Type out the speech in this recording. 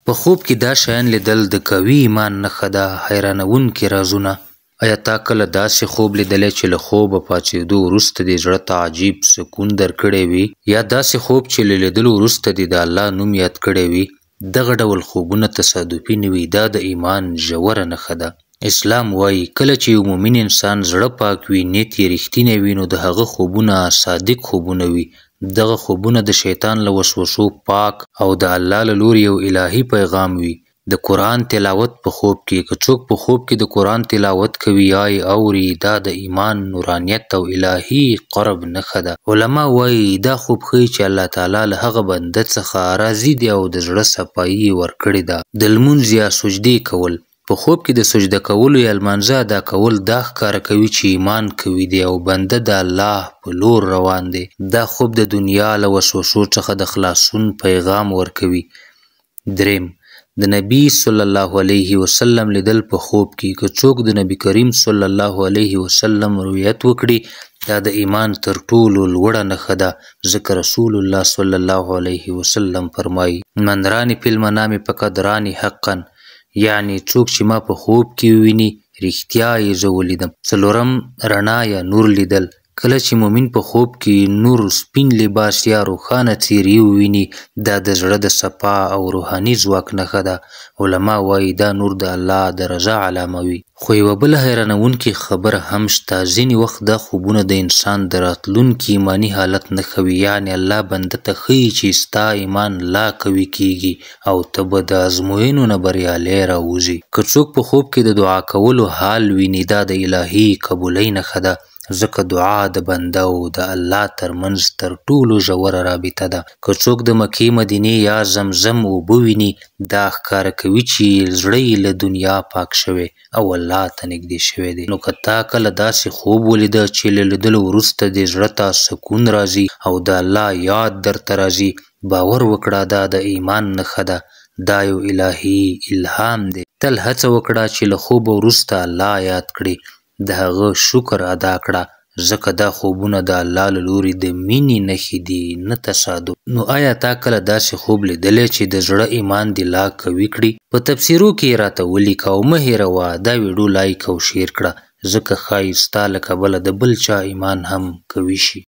په خوب کې دا شیان لیدل د قوي ایمان نښه ده. حیرانونکي رازونه. ایا تا کله داسې خوب لیدلی چې له خوبه پاڅېدو وروسته دې زړه ته عجیب سکون درکړی وي، یا داسې خوب چې له لیدلو وروسته دې د الله نوم یاد کړی وي؟ دغه ډول خوبونه تصادفي نه وي، دا د ایمان ژوره نښه ده. اسلام وایي کله چې یو مؤمن انسان زړه پاک وي، نیت یې رښتینی وي، نو د هغه خوبونه صادق خوبونه وي. دغه خوبونه د شیطان له وسوسو پاک او د الله له لوري یو الهي پیغام وي. د قرآن تلاوت په خوب کې، که څوک په خوب کې د قرآن تلاوت کوي یا یې اوري، دا د ایمان، نورانیت او الهي قرب نښه ده. علما وایي دا خوب ښیي چې الله تعالی له هغه بنده څخه راضي دی او د زړه صفایي یې ورکړې ده. د لمونځ یا سجدې کول. په خوب کې د سجده کولو یا لمانځه ادا کول دا ښکاره کوي چې ایمان قوي دی او بنده د الله په لور روان دی. دا خوب د دنیا له وسوسو څخه د خلاصون پیغام ورکوي. دریم، د نبی صلی الله علیه وسلم لیدل په خوب کې. که څوک د نبی کریم صلی الله علیه وسلم رؤیت وکړي، دا د ایمان تر ټولو لوړه نښه ده، ځکه رسول الله صلی الله علیه وسلم فرمایي من رانی فی المنام فقد رانی حقا، یعنی څوک چې ما په خوب کې وویني رښتیا یې زه ولیدم. څلورم، رڼا یا نور لیدل. کله چې مؤمن په خوب کې نور، سپین لباس یا روښانه څیرې وویني، دا د زړه د صفا او روحاني ځواک نښه ده. علما وایي دا نور د الله د رضا علامه وي. خو یوه بله حیرانونکې خبره هم شته. ځینې وخت دا خوبونه د انسان د راتلونکي ایماني حالت نښوي، یعنی الله بنده ته ښیي چې ستا ایمان لا قوي کیږي او ته به د ازموینو نه بریالی راوځي. که څوک په خوب کې د دعا کولو حال ویني، دا د الهي قبولۍ نښه ده، ځکه دعا د بنده او د الله ترمنځ تر ټولو ژوره رابطه ده. که څوک د مکې مدینې یا زمزم اوبه ویني، دا ښکاره کوي چې زړه یې له دنیا پاک شوی او الله ته نږدې شوی دی. نو که تا کله داسې خوب ولیده چې له لیدلو وروسته دې زړه ته سکون راځي او د الله یاد درته راځي، باور وکړه دا د ایمان نښه ده، دا یو الهي الهام دی. تل هڅه وکړه چې له خوبه وروسته الله یاد کړې، د هغه شکر ادا کړه، ځکه دا خوبونه د الله له لوري د مینې نښې دي، نه تصادف. نو آیا تا کله داسې خوب لیدلی چې د زړه ایمان دې لا قوي کړي؟ په تفسیرو کې یې راته ولیکه او مه هېروه دا ویډیو لایک او شیر کړه، ځکه ښایي ستا له کبله د بل چا ایمان هم قوي شي.